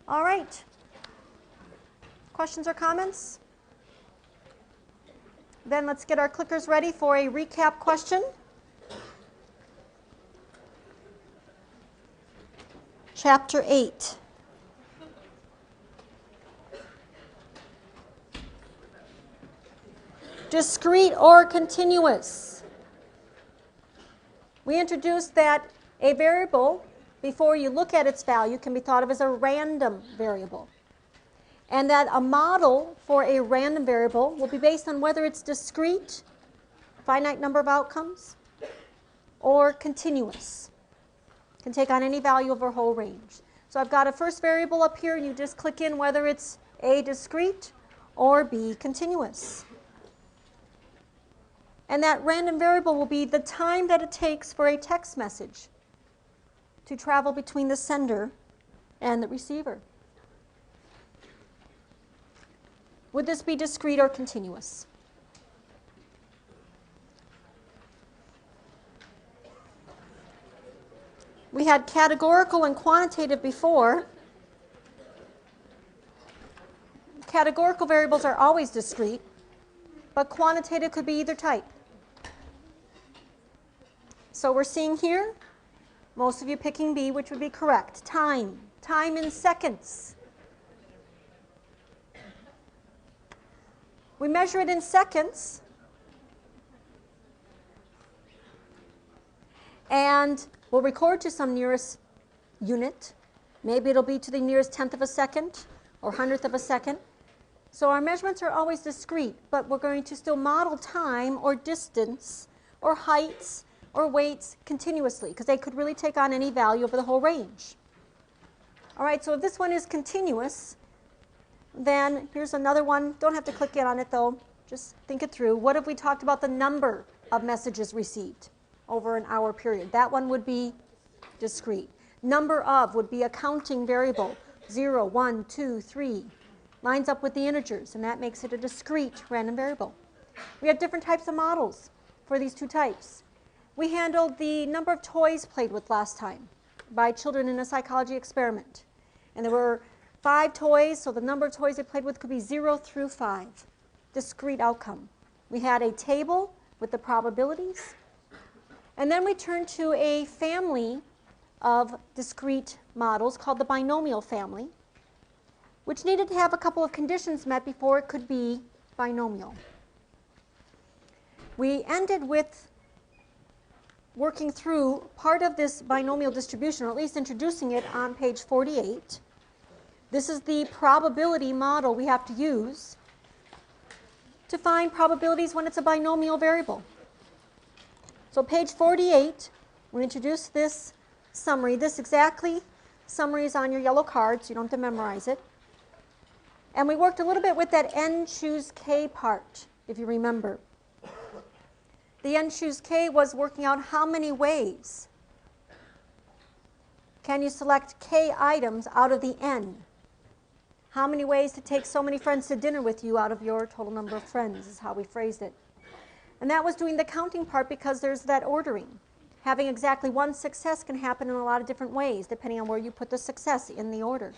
All right. Questions or comments? Then let's get our clickers ready for a recap question. Chapter 8. Discrete or continuous. We introduced that a variable, before you look at its value, can be thought of as a random variable. And that a model for a random variable will be based on whether it's discrete, finite number of outcomes, or continuous. Can take on any value over a whole range. So I've got a first variable up here, and you just click in whether it's A, discrete, or B, continuous. And that random variable will be the time that it takes for a text message to travel between the sender and the receiver. Would this be discrete or continuous? We had categorical and quantitative before. Categorical variables are always discrete, but quantitative could be either type. So we're seeing here, most of you picking B, which would be correct. Time. Time in seconds. We measure it in seconds. And we'll record to some nearest unit. Maybe it'll be to the nearest tenth of a second or hundredth of a second. So our measurements are always discrete, but we're going to still model time or distance or heights or weights continuously, because they could really take on any value over the whole range. All right, so if this one is continuous, then here's another one. Don't have to click in on it, though. Just think it through. What if we talked about the number of messages received over an hour period? That one would be discrete. Number of would be a counting variable. 0, 1, 2, 3. Lines up with the integers, and that makes it a discrete random variable. We have different types of models for these two types. We handled the number of toys played with last time by children in a psychology experiment. And there were 5 toys, so the number of toys they played with could be 0 through 5. Discrete outcome. We had a table with the probabilities. And then we turned to a family of discrete models called the binomial family, which needed to have a couple of conditions met before it could be binomial. We ended with working through part of this binomial distribution, or at least introducing it on page 48. This is the probability model we have to use to find probabilities when it's a binomial variable. So page 48, we introduce this summary. This exactly summary is on your yellow card, so you don't have to memorize it. And we worked a little bit with that n choose k part, if you remember. The n choose k was working out how many ways can you select k items out of the n. How many ways to take so many friends to dinner with you out of your total number of friends is how we phrased it. And that was doing the counting part because there's that ordering. Having exactly one success can happen in a lot of different ways depending on where you put the success in the order.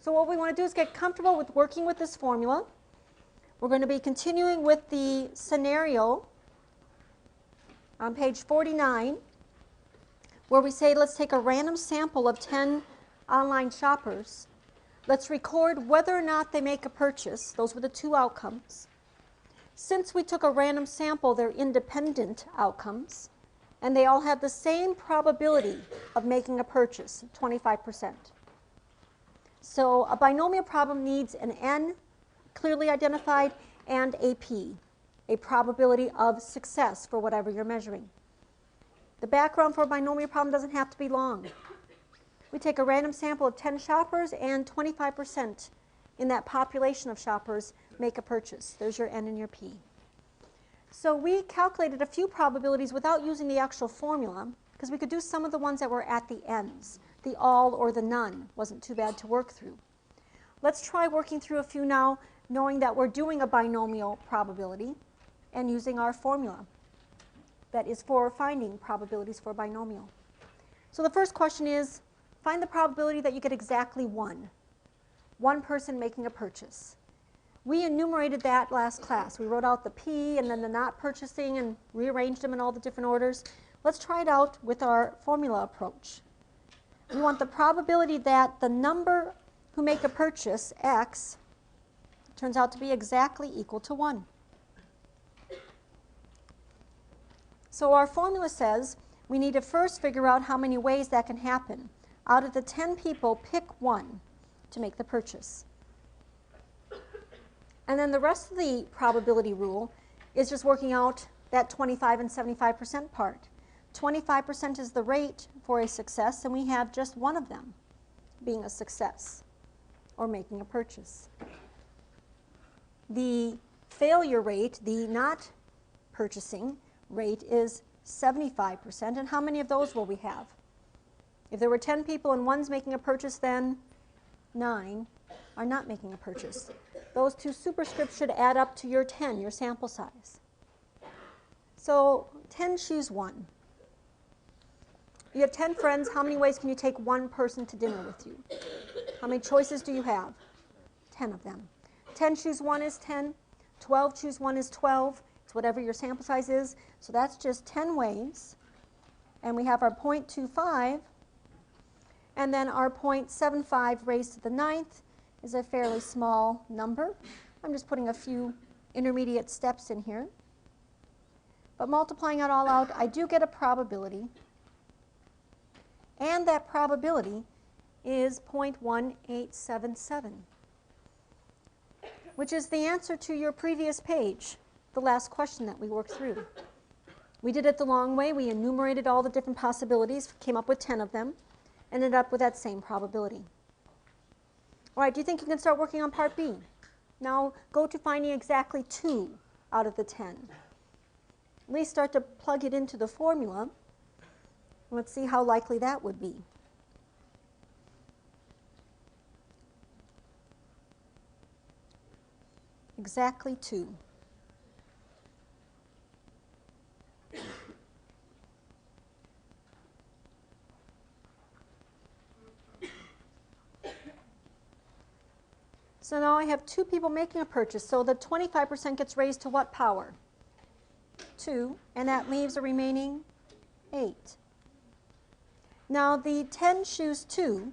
So what we want to do is get comfortable with working with this formula. We're going to be continuing with the scenario on page 49, where we say let's take a random sample of 10 online shoppers. Let's record whether or not they make a purchase. Those were the 2 outcomes. Since we took a random sample, they're independent outcomes, and they all have the same probability of making a purchase, 25%. So a binomial problem needs an n, clearly identified, and a p, a probability of success for whatever you're measuring. The background for a binomial problem doesn't have to be long. We take a random sample of 10 shoppers, and 25% in that population of shoppers make a purchase. There's your n and your p. So we calculated a few probabilities without using the actual formula, because we could do some of the ones that were at the ends. The all or the none wasn't too bad to work through. Let's try working through a few now, knowing that we're doing a binomial probability and using our formula that is for finding probabilities for a binomial. So the first question is, Find the probability that you get exactly one person making a purchase. We enumerated that last class. We wrote out the P and then the not purchasing and rearranged them in all the different orders. Let's try it out with our formula approach. We want the probability that the number who make a purchase, X, turns out to be exactly equal to 1. So our formula says we need to first figure out how many ways that can happen. Out of the 10 people, pick 1 to make the purchase. And then the rest of the probability rule is just working out that 25 and 75% part. 25% is the rate for a success, and we have just one of them being a success or making a purchase. The failure rate, the not purchasing rate, is 75%. And how many of those will we have? If there were 10 people and one's making a purchase, then 9 are not making a purchase. Those two superscripts should add up to your 10, your sample size. So 10 choose 1. You have 10 friends. How many ways can you take one person to dinner with you? How many choices do you have? 10 of them. 10 choose 1 is 10. 12 choose 1 is 12. It's whatever your sample size is. So that's just 10 ways. And we have our 0.25. And then our 0.75 raised to the 9th is a fairly small number. I'm just putting a few intermediate steps in here. But multiplying it all out, I do get a probability. And that probability is 0.1877, which is the answer to your previous page, the last question that we worked through. We did it the long way. We enumerated all the different possibilities, came up with 10 of them, ended up with that same probability. All right, do you think you can start working on part B? Now go to finding exactly 2 out of the 10. At least start to plug it into the formula. Let's see how likely that would be. Exactly 2. So now I have 2 people making a purchase. So the 25% gets raised to what power? 2, and that leaves a remaining 8. Now the 10 choose 2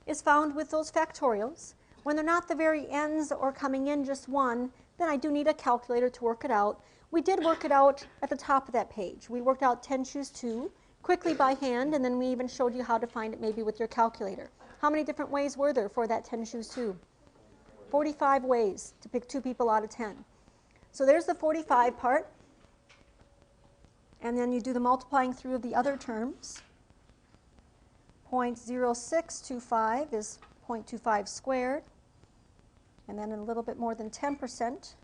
is found with those factorials. When they're not the very ends or coming in just 1, then I do need a calculator to work it out. We did work it out at the top of that page. We worked out 10 choose 2 quickly by hand, and then we even showed you how to find it maybe with your calculator. How many different ways were there for that 10 choose 2? 45 ways to pick 2 people out of 10. So there's the 45 part. And then you do the multiplying through of the other terms. 0.0625 is 0.25 squared. And then a little bit more than 10%.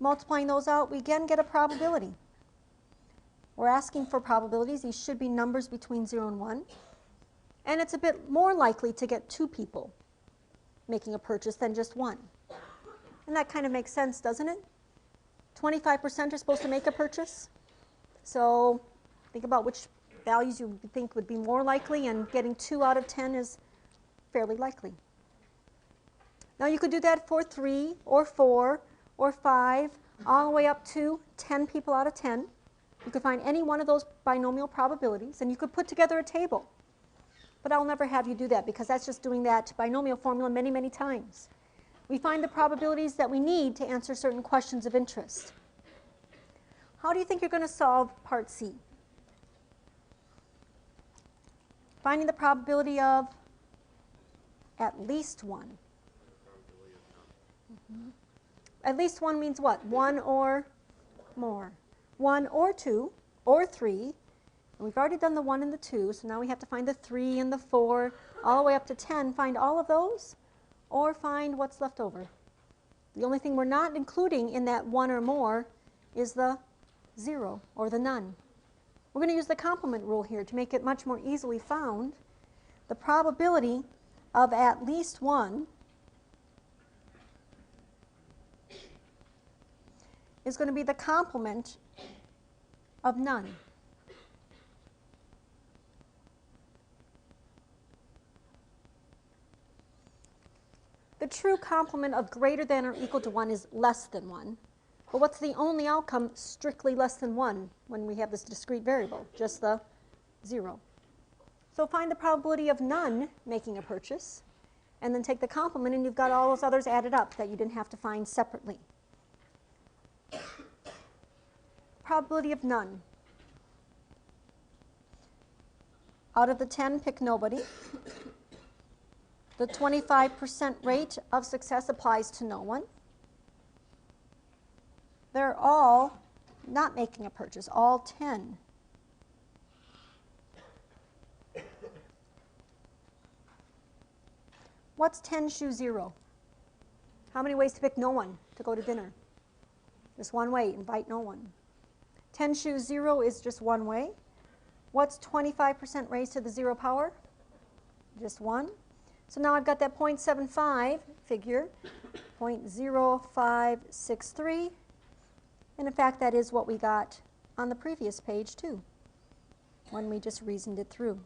Multiplying those out, we again get a probability. We're asking for probabilities. These should be numbers between 0 and 1. And it's a bit more likely to get 2 people making a purchase than just 1. And that kind of makes sense, doesn't it? 25% are supposed to make a purchase. So think about which values you think would be more likely, and getting 2 out of 10 is fairly likely. Now you could do that for 3 or 4 or 5, all the way up to 10 people out of 10. You could find any one of those binomial probabilities, and you could put together a table. But I'll never have you do that, because that's just doing that binomial formula many, many times. We find the probabilities that we need to answer certain questions of interest. How do you think you're going to solve part C? Finding the probability of at least 1. At least 1 means what? 1 or more. 1 or 2 or 3. And we've already done the 1 and the 2, so now we have to find the 3 and the 4, all the way up to 10. Find all of those, or find what's left over. The only thing we're not including in that 1 or more is the 0 or the none. We're going to use the complement rule here to make it much more easily found. The probability of at least 1 is going to be the complement of none. true complement of greater than or equal to 1 is less than 1. But what's the only outcome strictly less than 1 when we have this discrete variable? Just the 0. So find the probability of none making a purchase, and then take the complement, and you've got all those others added up that you didn't have to find separately. Probability of none. Out of the 10, pick nobody. The 25% rate of success applies to no one. They're all not making a purchase, all 10. What's 10 shoe 0? How many ways to pick no one to go to dinner? Just one way, invite no one. 10 shoe 0 is just one way. What's 25% raised to the 0 power? Just 1. So now I've got that 0.75 figure, 0.0563. And in fact, that is what we got on the previous page, too, when we just reasoned it through.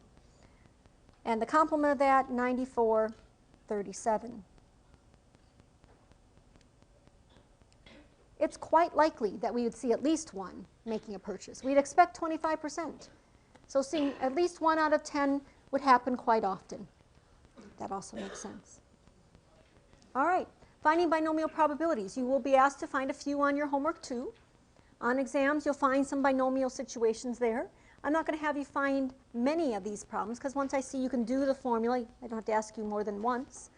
And the complement of that, 9437. It's quite likely that we would see at least one making a purchase. We'd expect 25%. So seeing at least 1 out of 10 would happen quite often. That also makes sense. All right, finding binomial probabilities. You will be asked to find a few on your homework, too. On exams, you'll find some binomial situations there. I'm not going to have you find many of these problems, because once I see you can do the formula, I don't have to ask you more than once.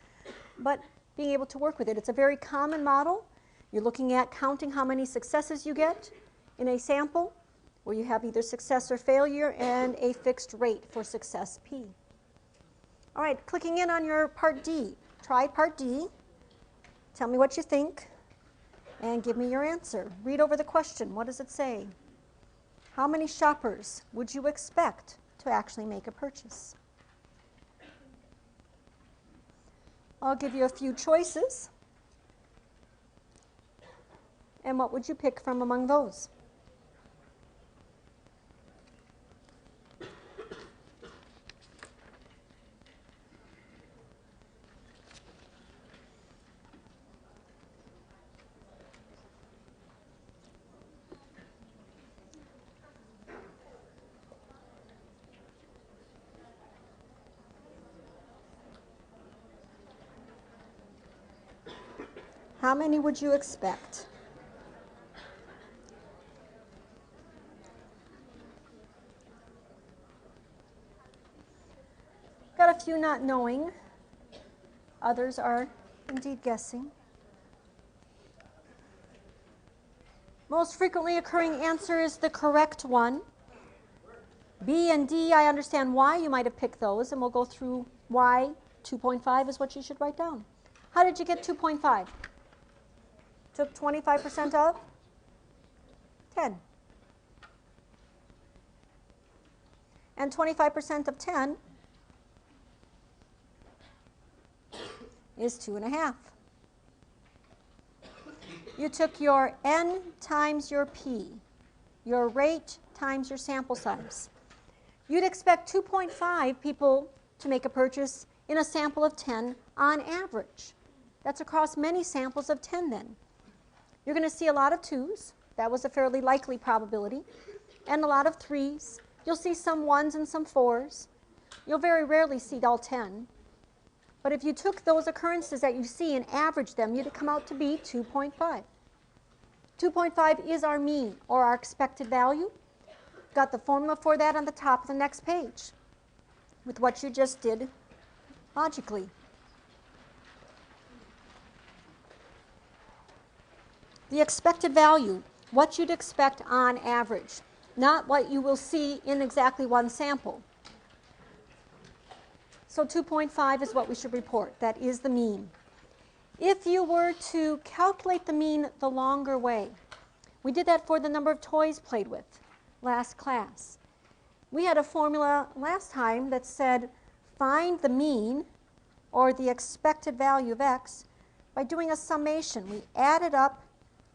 But being able to work with it, it's a very common model. You're looking at counting how many successes you get in a sample, where you have either success or failure and a fixed rate for success P. All right, clicking in on your part D. Try part D. Tell me what you think, and give me your answer. Read over the question. What does it say? How many shoppers would you expect to actually make a purchase? I'll give you a few choices. And what would you pick from among those? How many would you expect? Got a few not knowing. Others are indeed guessing. Most frequently occurring answer is the correct one. B and D, I understand why you might have picked those, and we'll go through why 2.5 is what you should write down. How did you get 2.5? Took 25% of 10. And 25% of 10 is 2.5. You took your N times your P, your rate times your sample size. You'd expect 2.5 people to make a purchase in a sample of 10 on average. That's across many samples of 10 then. You're going to see a lot of 2s. That was a fairly likely probability. And a lot of 3s. You'll see some 1s and some 4s. You'll very rarely see all 10. But if you took those occurrences that you see and averaged them, you'd come out to be 2.5. 2.5 is our mean, or our expected value. Got the formula for that on the top of the next page with what you just did logically. The expected value, what you'd expect on average, not what you will see in exactly one sample. So 2.5 is what we should report. That is the mean. If you were to calculate the mean the longer way, we did that for the number of toys played with last class. We had a formula last time that said find the mean, or the expected value of x, by doing a summation. We added up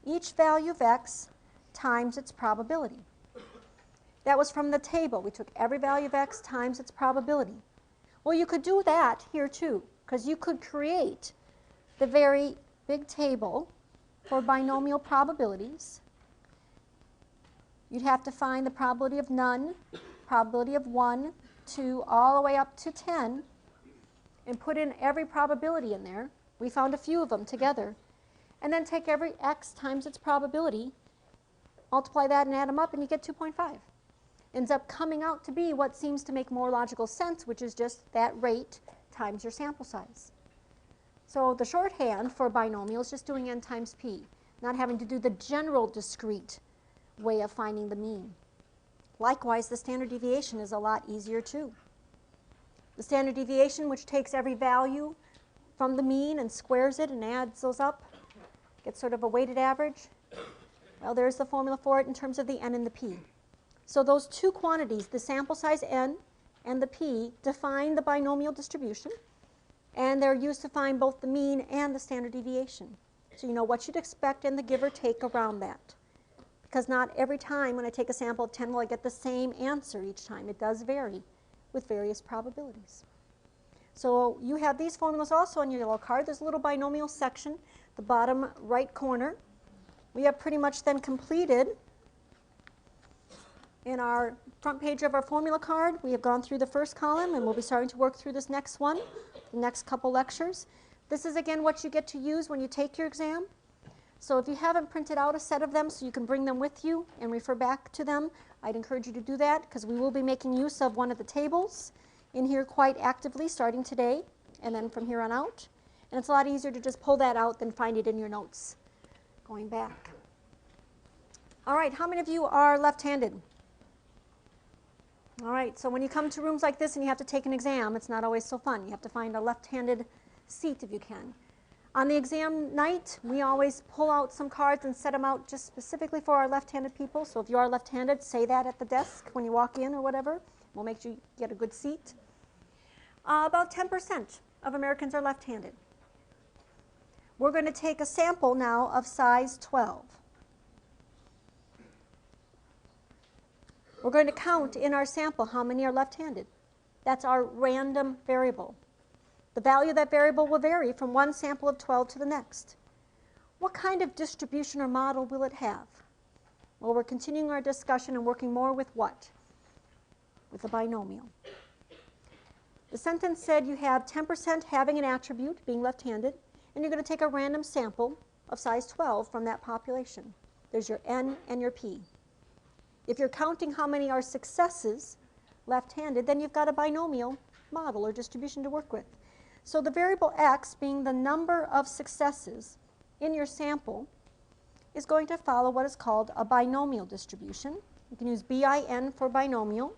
each value of x times its probability. That was from the table. We took every value of x times its probability. Well, you could do that here too, because you could create the very big table for binomial probabilities, you'd have to find the probability of none, probability of 1, 2, all the way up to 10, and put in every probability in there. We found a few of them together. And then take every x times its probability, multiply that and add them up, and you get 2.5. Ends up coming out to be what seems to make more logical sense, which is just that rate times your sample size. So the shorthand for binomial is just doing n times p, not having to do the general discrete way of finding the mean. Likewise, the standard deviation is a lot easier too. The standard deviation, which takes every value from the mean and squares it and adds those up, gets sort of a weighted average. Well, there's the formula for it in terms of the n and the p. So those two quantities, the sample size n and the p, define the binomial distribution, and they're used to find both the mean and the standard deviation. So you know what you'd expect and the give or take around that. Because not every time when I take a sample of 10 will I get the same answer each time. It does vary with various probabilities. So you have these formulas also on your yellow card. There's a little binomial section, the bottom right corner. We have pretty much then completed in our front page of our formula card. We have gone through the first column, and we'll be starting to work through this next one, the next couple lectures. This is again what you get to use when you take your exam. So if you haven't printed out a set of them so you can bring them with you and refer back to them, I'd encourage you to do that, because we will be making use of one of the tables in here quite actively starting today and then from here on out. And it's a lot easier to just pull that out than find it in your notes going back. All right, how many of you are left-handed? All right, so when you come to rooms like this and you have to take an exam, it's not always so fun. You have to find a left-handed seat if you can. On the exam night, we always pull out some cards and set them out just specifically for our left-handed people. So if you are left-handed, say that at the desk when you walk in or whatever. We'll make sure you get a good seat. About 10% of Americans are left-handed. We're going to take a sample now of size 12. We're going to count in our sample how many are left-handed. That's our random variable. The value of that variable will vary from one sample of 12 to the next. What kind of distribution or model will it have? Well, we're continuing our discussion and working more with what? With a binomial. The sentence said you have 10% having an attribute, being left-handed, and you're going to take a random sample of size 12 from that population. There's your n and your p. If you're counting how many are successes, left-handed, then you've got a binomial model or distribution to work with. So the variable x, being the number of successes in your sample, is going to follow what is called a binomial distribution. You can use bin for binomial.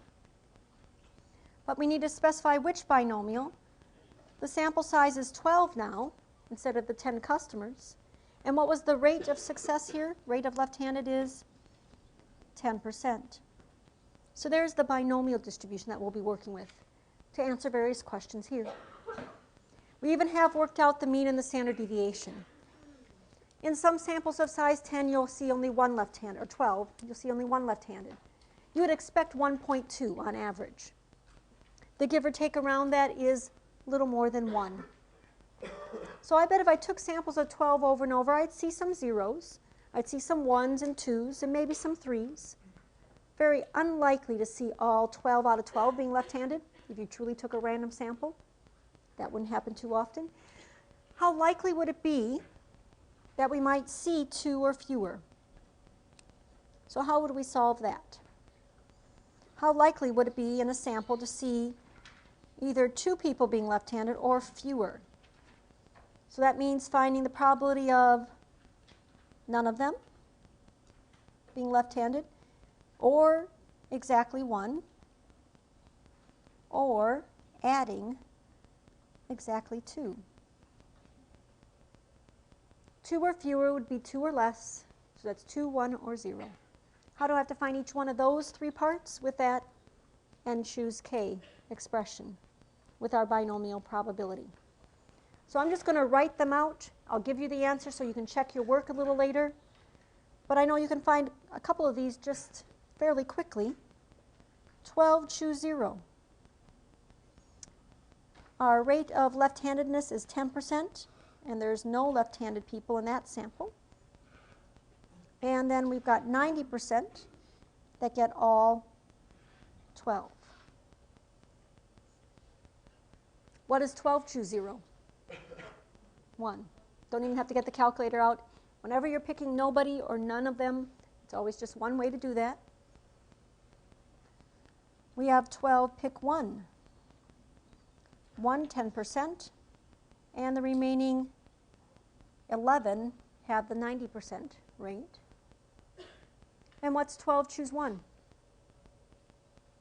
But we need to specify which binomial. The sample size is 12 now, instead of the 10 customers. And what was the rate of success here? Rate of left-handed is 10%. So there's the binomial distribution that we'll be working with to answer various questions here. We even have worked out the mean and the standard deviation. In some samples of size 10, you'll see only one left-handed, or 12, you'll see only one left-handed. You would expect 1.2 on average. The give or take around that is a little more than 1. So I bet if I took samples of 12 over and over, I'd see some zeros, I'd see some 1s and 2s, and maybe some 3s. Very unlikely to see all 12 out of 12 being left-handed if you truly took a random sample. That wouldn't happen too often. How likely would it be that we might see 2 or fewer? So how would we solve that? How likely would it be in a sample to see either 2 people being left-handed or fewer? So that means finding the probability of none of them being left-handed, or exactly 1, or adding exactly 2. 2 or fewer would be 2 or less, so that's 2, 1, or 0. How do I have to find each one of those 3 parts? With that n choose k expression with our binomial probability. So I'm just going to write them out. I'll give you the answer so you can check your work a little later. But I know you can find a couple of these just fairly quickly. 12, choose 0. Our rate of left-handedness is 10%, and there's no left-handed people in that sample. And then we've got 90% that get all 12. What does 12 choose 0? 1. Don't even have to get the calculator out. Whenever you're picking nobody or none of them, it's always just one way to do that. We have 12 pick 1. 1, 10%, and the remaining 11 have the 90% rate. And what's 12 choose 1?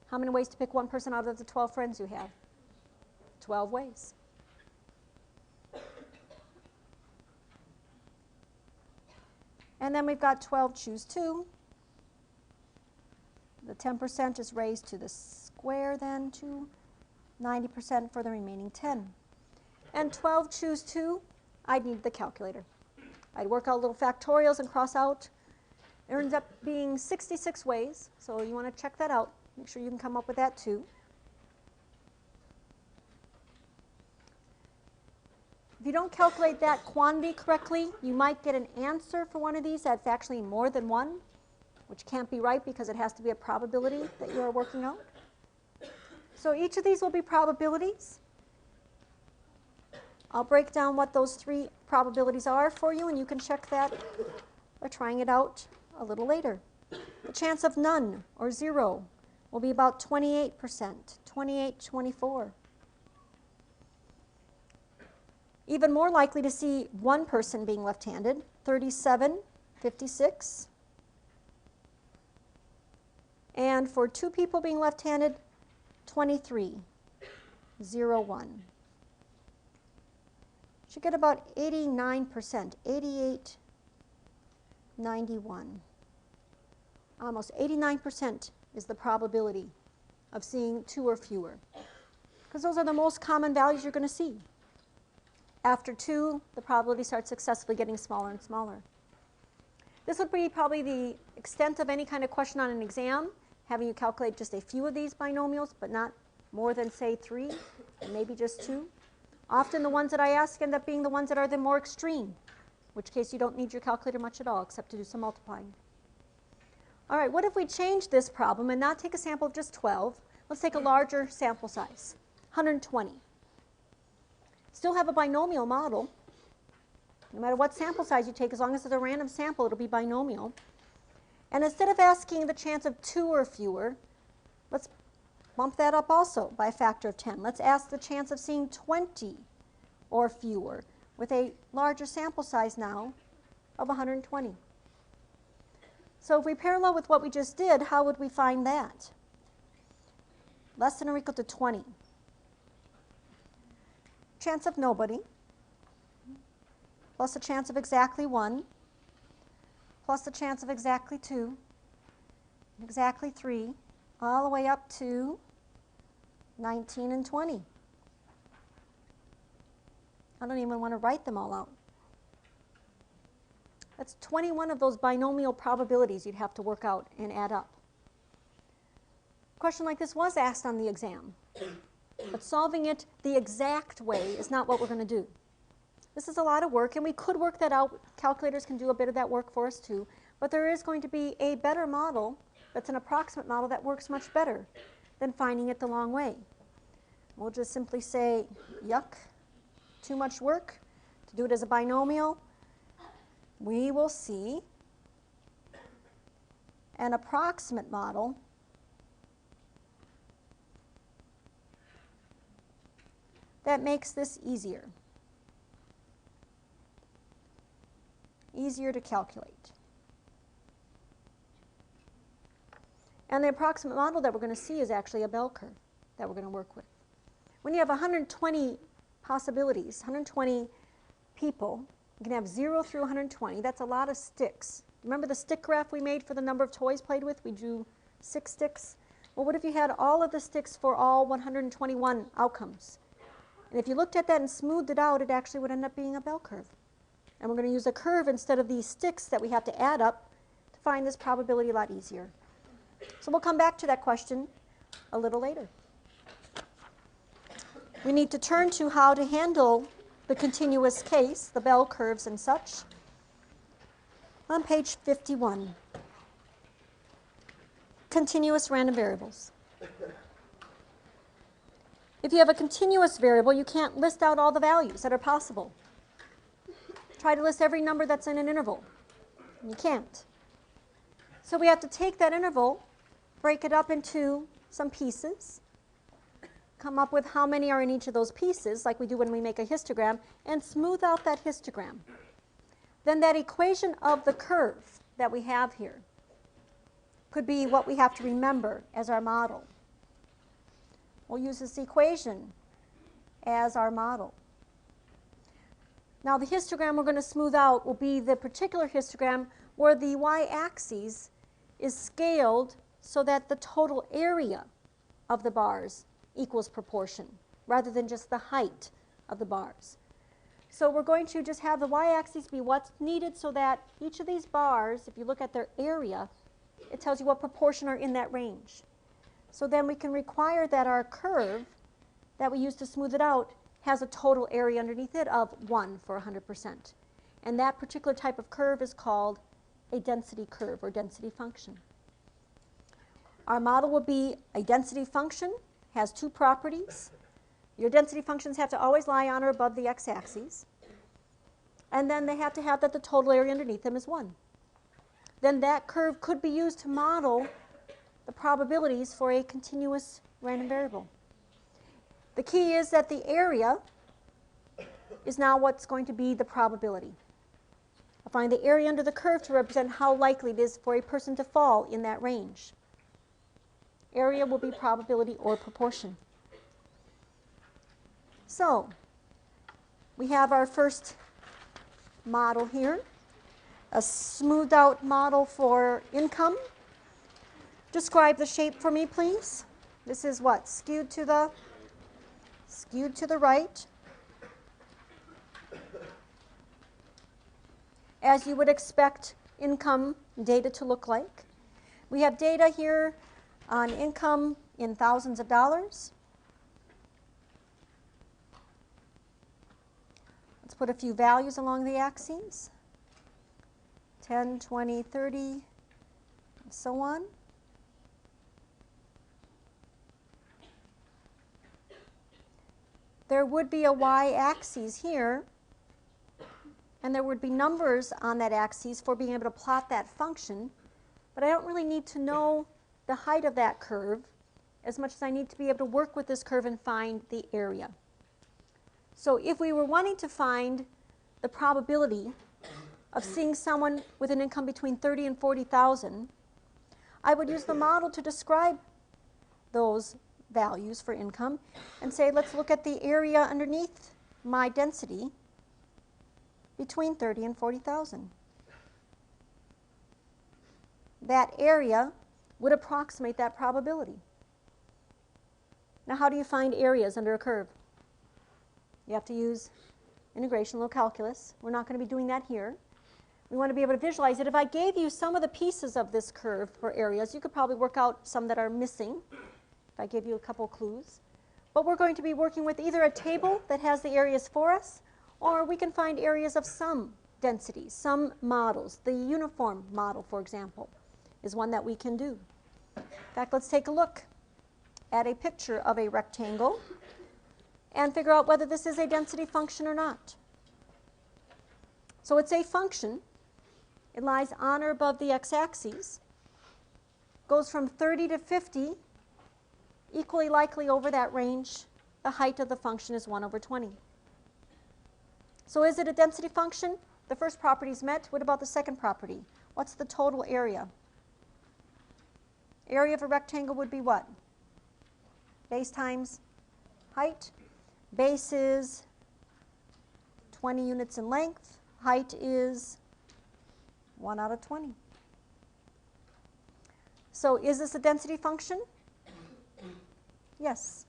How many ways to pick one person out of the 12 friends you have? 12 ways. And then we've got 12 choose 2. The 10% is raised to the square then to 90% for the remaining 10. And 12 choose 2, I'd need the calculator. I'd work out little factorials and cross out. It ends up being 66 ways, so you want to check that out. Make sure you can come up with that too. If you don't calculate that quantity correctly, you might get an answer for one of these that's actually more than 1, which can't be right because it has to be a probability that you are working out. So each of these will be probabilities. I'll break down what those 3 probabilities are for you, and you can check that by trying it out a little later. The chance of none, or 0, will be about 28%, 28, 24. Even more likely to see one person being left-handed, 37, 56. And for 2 people being left-handed, 23, 0, 1. Should get about 89%, 88, 91. Almost 89% is the probability of seeing 2 or fewer, because those are the most common values you're going to see. After 2, the probability starts successfully getting smaller and smaller. This would be probably the extent of any kind of question on an exam, having you calculate just a few of these binomials, but not more than, say, 3, and maybe just 2. Often the ones that I ask end up being the ones that are the more extreme, in which case you don't need your calculator much at all except to do some multiplying. All right, what if we change this problem and not take a sample of just 12? Let's take a larger sample size, 120. Still have a binomial model. No matter what sample size you take, as long as it's a random sample, it'll be binomial. And instead of asking the chance of 2 or fewer, let's bump that up also by a factor of 10. Let's ask the chance of seeing 20 or fewer with a larger sample size now of 120. So if we parallel with what we just did, how would we find that? Less than or equal to 20. Chance of nobody, plus a chance of exactly 1, plus the chance of exactly 2, exactly 3, all the way up to 19 and 20. I don't even want to write them all out. That's 21 of those binomial probabilities you'd have to work out and add up. A question like this was asked on the exam, but solving it the exact way is not what we're going to do. This is a lot of work, and we could work that out. Calculators can do a bit of that work for us too, but there is going to be a better model that's an approximate model that works much better than finding it the long way. We'll just simply say, yuck, too much work to do it as a binomial. We will see an approximate model that makes this easier to calculate. And the approximate model that we're going to see is actually a bell curve that we're going to work with. When you have 120 possibilities, 120 people, you can have 0 through 120. That's a lot of sticks. Remember the stick graph we made for the number of toys played with? We drew 6 sticks. Well, what if you had all of the sticks for all 121 outcomes? And if you looked at that and smoothed it out, it actually would end up being a bell curve. And we're going to use a curve instead of these sticks that we have to add up to find this probability a lot easier. So we'll come back to that question a little later. We need to turn to how to handle the continuous case, the bell curves and such, on page 51. Continuous random variables. If you have a continuous variable, you can't list out all the values that are possible. Try to list every number that's in an interval. You can't. So we have to take that interval, break it up into some pieces, come up with how many are in each of those pieces, like we do when we make a histogram, and smooth out that histogram. Then that equation of the curve that we have here could be what we have to remember as our model. We'll use this equation as our model. Now the histogram we're going to smooth out will be the particular histogram where the y-axis is scaled so that the total area of the bars equals proportion, rather than just the height of the bars. So we're going to just have the y-axis be what's needed so that each of these bars, if you look at their area, it tells you what proportion are in that range. So then we can require that our curve that we use to smooth it out has a total area underneath it of 1 for 100%. And that particular type of curve is called a density curve or density function. Our model will be a density function, has two properties. Your density functions have to always lie on or above the x-axis. And then they have to have that the total area underneath them is 1. Then that curve could be used to model the probabilities for a continuous random variable. The key is that the area is now what's going to be the probability. I'll find the area under the curve to represent how likely it is for a person to fall in that range. Area will be probability or proportion. So we have our first model here, a smoothed out model for income. Describe the shape for me, please. This is what? Skewed to the right. As you would expect income data to look like. We have data here on income in thousands of dollars. Let's put a few values along the axes. 10, 20, 30, and so on. There would be a y-axis here, and there would be numbers on that axis for being able to plot that function, but I don't really need to know the height of that curve as much as I need to be able to work with this curve and find the area. So if we were wanting to find the probability of seeing someone with an income between 30 and 40,000, I would use the model to describe those values for income and say, let's look at the area underneath my density between 30 and 40,000. That area would approximate that probability. Now, how do you find areas under a curve? You have to use integration, little calculus. We're not going to be doing that here. We want to be able to visualize it. If I gave you some of the pieces of this curve for areas, you could probably work out some that are missing if I gave you a couple clues. But we're going to be working with either a table that has the areas for us, or we can find areas of some densities, some models. The uniform model, for example, is one that we can do. In fact, let's take a look at a picture of a rectangle and figure out whether this is a density function or not. So it's a function. It lies on or above the x-axis, goes from 30 to 50, equally likely over that range. The height of the function is 1 over 20. So is it a density function? The first property is met. What about the second property? What's the total area? Area of a rectangle would be what? Base times height. Base is 20 units in length. Height is 1 out of 20. So is this a density function? Yes.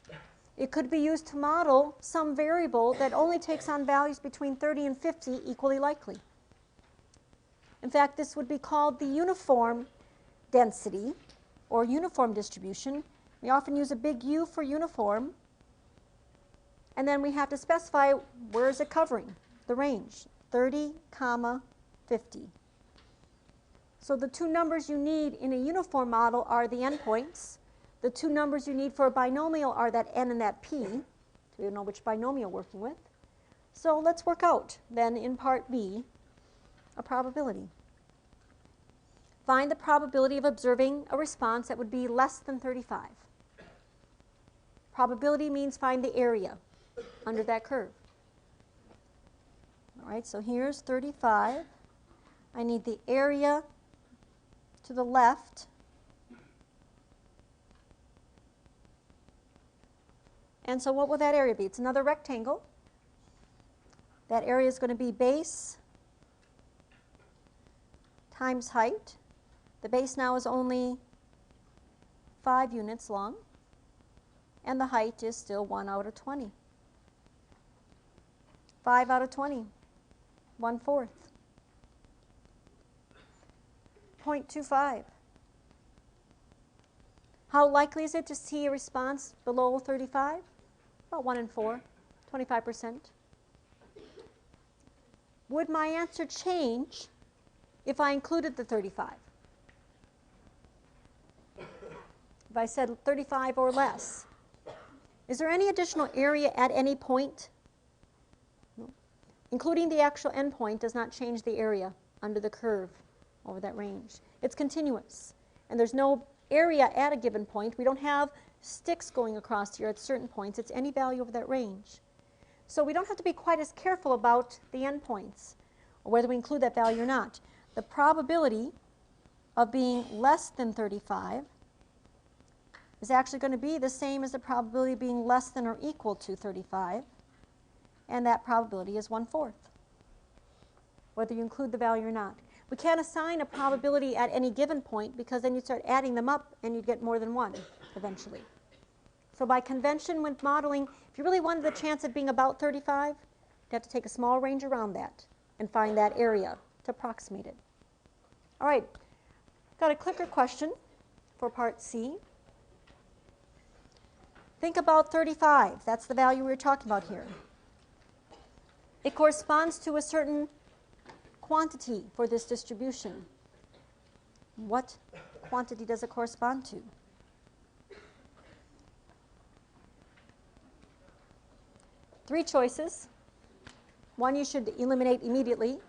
It could be used to model some variable that only takes on values between 30 and 50 equally likely. In fact, this would be called the uniform density or uniform distribution. We often use a big U for uniform. And then we have to specify where is it covering, the range, 30, comma, 50. So the two numbers you need in a uniform model are the endpoints. The two numbers you need for a binomial are that n and that p. So we don't know which binomial we're working with. So let's work out then in part B a probability. Find the probability of observing a response that would be less than 35. Probability means find the area under that curve. All right, so here's 35. I need the area to the left. And so what will that area be? It's another rectangle. That area is going to be base times height. The base now is only 5 units long, and the height is still 1 out of 20. 5 out of 20, 1/4. 0.25. How likely is it to see a response below 35? About 1 in 4, 25%. Would my answer change if I included the 35? If I said 35 or less? Is there any additional area at any point? No. Including the actual endpoint does not change the area under the curve over that range. It's continuous. And there's no area at a given point. We don't have sticks going across here at certain points. It's any value over that range. So we don't have to be quite as careful about the endpoints, or whether we include that value or not. The probability of being less than 35 is actually going to be the same as the probability of being less than or equal to 35, and that probability is 1/4, whether you include the value or not. We can't assign a probability at any given point, because then you start adding them up and you'd get more than one eventually. So by convention when modeling, if you really wanted the chance of being about 35, you have to take a small range around that and find that area to approximate it. All right, got a clicker question for part C. Think about 35. That's the value we were talking about here. It corresponds to a certain quantity for this distribution. What quantity does it correspond to? Three choices. One you should eliminate immediately.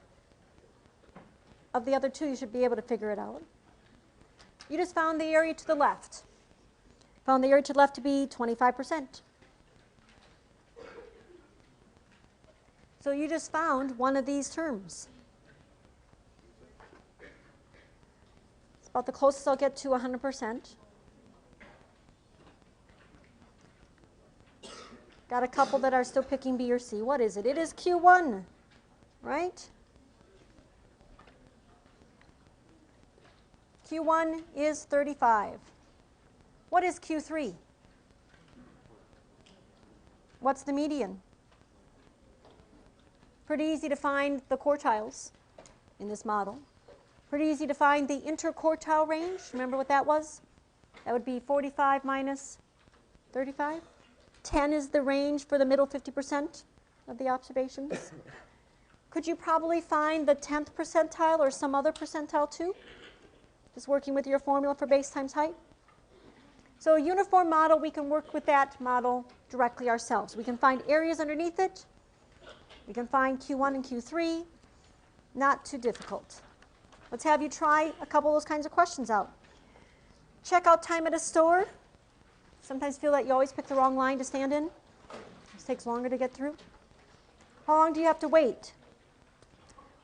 Of the other two, you should be able to figure it out. You just found the area to the left. Found the area to the left to be 25%. So you just found one of these terms. It's about the closest I'll get to 100%. Got a couple that are still picking B or C. What is it? It is Q1, right? Q1 is 35. What is Q3? What's the median? Pretty easy to find the quartiles in this model. Pretty easy to find the interquartile range. Remember what that was? That would be 45 minus 35. 10 is the range for the middle 50% of the observations. Could you probably find the 10th percentile or some other percentile too? Just working with your formula for base times height. So a uniform model, we can work with that model directly ourselves. We can find areas underneath it. We can find Q1 and Q3. Not too difficult. Let's have you try a couple of those kinds of questions out. Check out time at a store. Sometimes feel that you always pick the wrong line to stand in. This takes longer to get through. How long do you have to wait?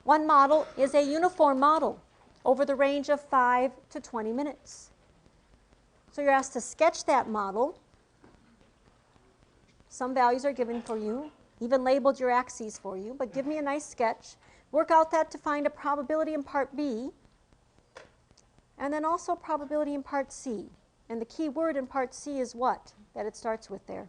One model is a uniform model over the range of 5 to 20 minutes. So you're asked to sketch that model. Some values are given for you, even labeled your axes for you, but give me a nice sketch. Work out that to find a probability in part B, and then also probability in part C. And the key word in part C is what? That it starts with there.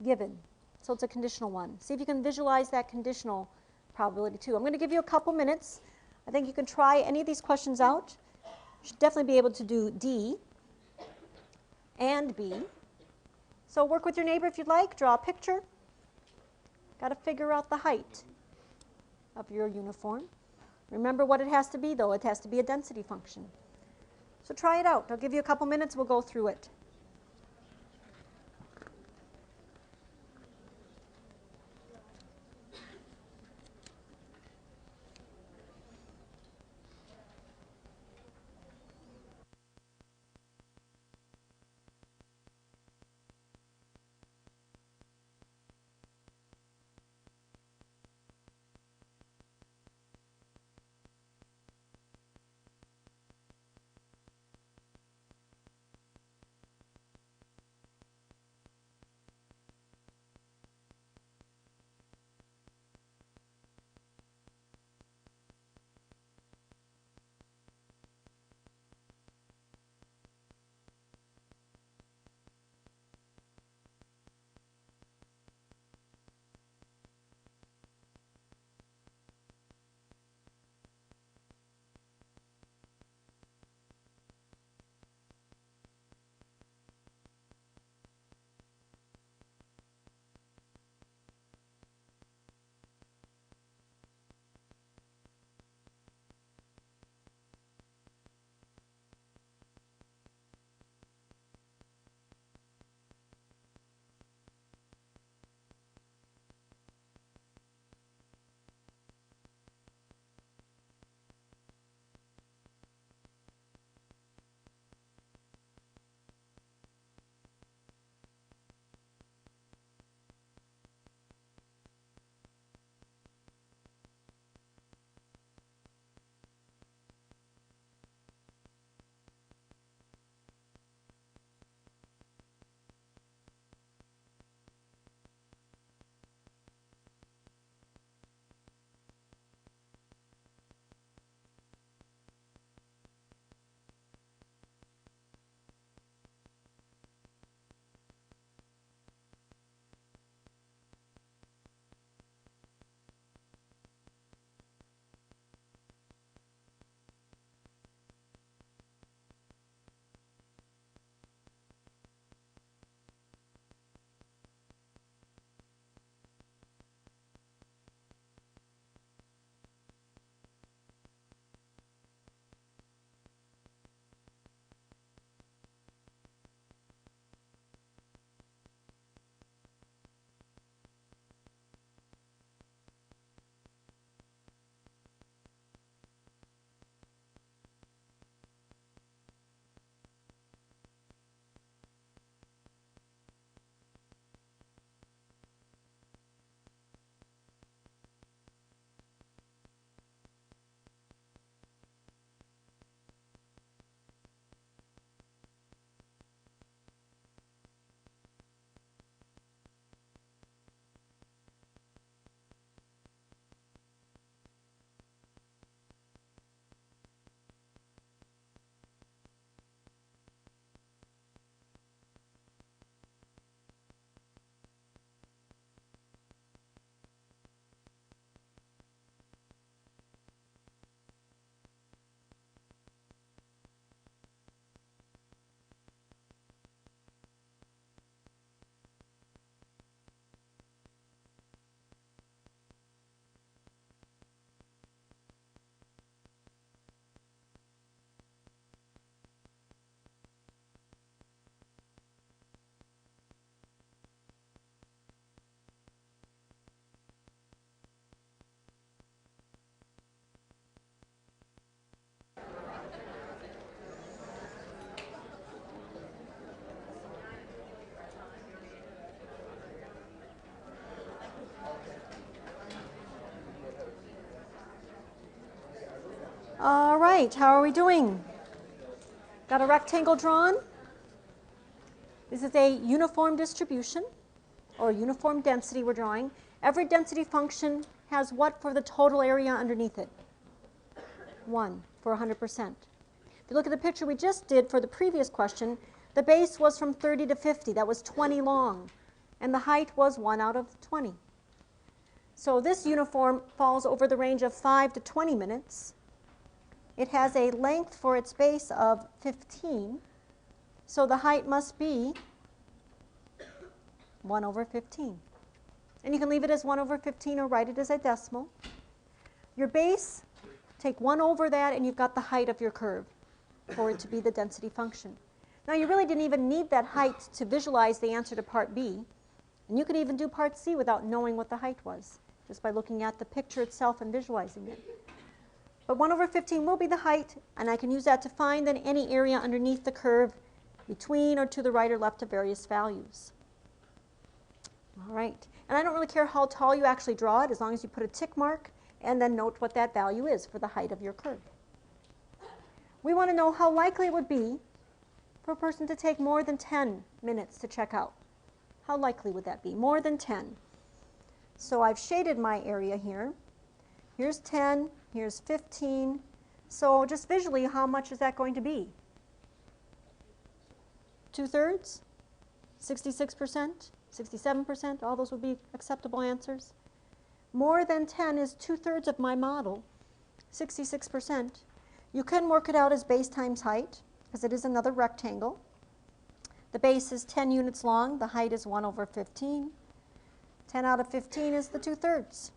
Given. So it's a conditional one. See if you can visualize that conditional probability too. I'm going to give you a couple minutes. I think you can try any of these questions out. You should definitely be able to do D and B. So work with your neighbor if you'd like, draw a picture. Got to figure out the height of your uniform. Remember what it has to be though, it has to be a density function. So try it out. I'll give you a couple minutes, we'll go through it. All right, how are we doing? Got a rectangle drawn? This is a uniform distribution or uniform density we're drawing. Every density function has what for the total area underneath it? 1 for 100%. If you look at the picture we just did for the previous question, the base was from 30 to 50. That was 20 long. And the height was 1 out of 20. So this uniform falls over the range of 5 to 20 minutes. It has a length for its base of 15. So the height must be 1 over 15. And you can leave it as 1 over 15 or write it as a decimal. Your base, take 1 over that and you've got the height of your curve for it to be the density function. Now you really didn't even need that height to visualize the answer to part B. And you could even do part C without knowing what the height was, just by looking at the picture itself and visualizing it. But 1 over 15 will be the height, and I can use that to find then any area underneath the curve between or to the right or left of various values. All right. And I don't really care how tall you actually draw it, as long as you put a tick mark and then note what that value is for the height of your curve. We want to know how likely it would be for a person to take more than 10 minutes to check out. How likely would that be? More than 10. So I've shaded my area here. Here's 10, here's 15. So just visually, how much is that going to be? 2/3? 66%? 67%? All those would be acceptable answers. More than 10 is 2/3 of my model, 66%. You can work it out as base times height, because it is another rectangle. The base is 10 units long. The height is 1 over 15. 10 out of 15 is the 2/3,